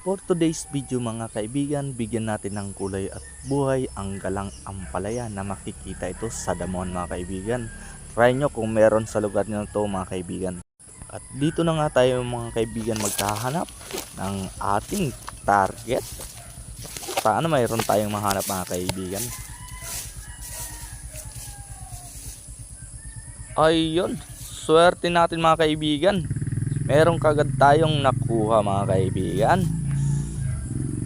For today's video mga kaibigan, bigyan natin ng kulay at buhay ang galang ampalaya na makikita ito sa Damon mga kaibigan. Try nyo kung meron sa lugar nyo to mga kaibigan. At dito na nga tayo mga kaibigan magkahanap ng ating target. Paano mayroon tayong mahanap mga kaibigan? Ayun, swerte natin mga kaibigan. Meron kagad tayong nakuha mga kaibigan.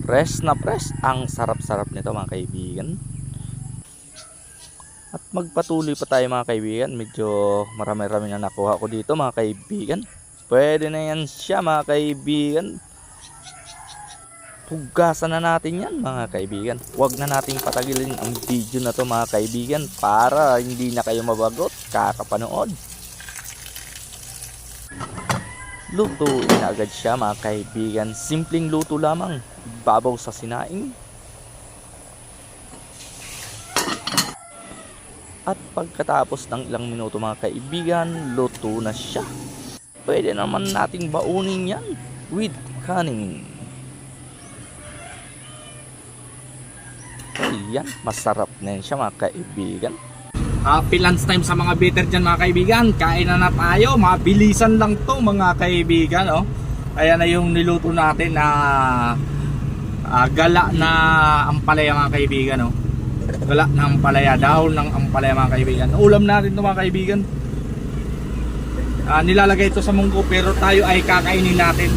Press na press. Ang sarap-sarap nito mga kaibigan. At magpatuloy pa tayo mga kaibigan. Medyo marami-rami na nakuha ko dito mga kaibigan. Pwede na yan siya mga kaibigan. Hugasan na natin yan mga kaibigan. Huwag na nating patagilin ang video na to mga kaibigan para hindi na kayo mabagot kakapanood. Lutuin na agad siya mga kaibigan. Simpleng luto lamang. Babaw sa sinaing. At pagkatapos ng ilang minuto mga kaibigan, luto na siya. Pwede naman nating baunin yan with kanin. Ayan, masarap na yan siya mga kaibigan. Happy lunch time sa mga bitter dyan mga kaibigan. Kain na tayo. Mabilisan lang to mga kaibigan. Oh. Ayan na yung niluto natin na gala na ampalaya mga kaibigan. Oh. Gala na ampalaya. Dahon ng ampalaya mga kaibigan. Ulam natin to mga kaibigan. Nilalagay ito sa munggo pero tayo ay kakainin natin.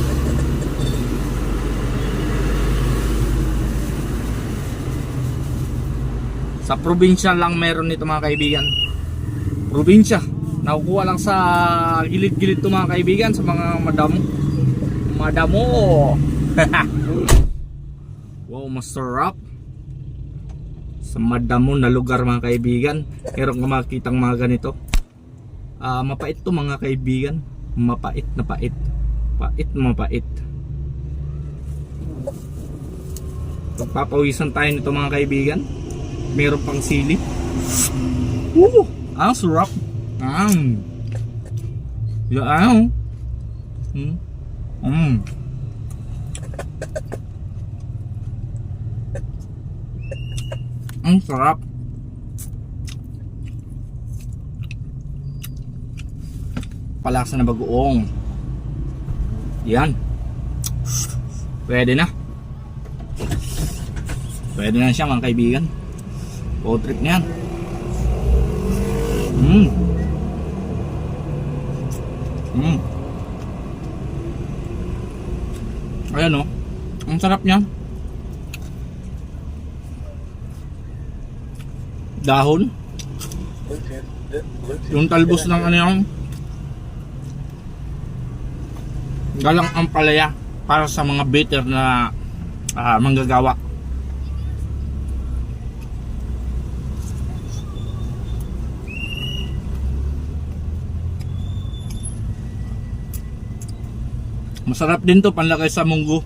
Sa probinsya lang meron nito mga kaibigan. Probinsya. Nakukuha lang sa gilid-gilid to mga kaibigan. Sa mga madamo. Madamo. Wow, masarap. Sa madamo na lugar mga kaibigan. Meron ka makikitang mga ganito. Mapait to mga kaibigan. Mapait na pait. Pait na mapait. Pagpapawisan tayo nito mga kaibigan. Meron pang sili. Ang sarap. Yan. Ang sarap. Palasa na bagoong. Yan. Pwede na. Pwede na siya mga kaibigan. Road trip niyan. Ayan o. Ang sarap niya. Dahon. Yung talbos ng ano yung galang ampalaya para sa mga bitter na manggagawa. Masarap din to panlagay sa munggo.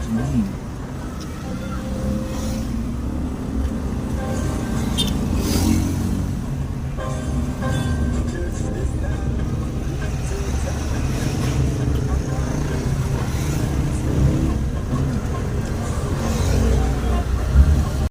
Mm.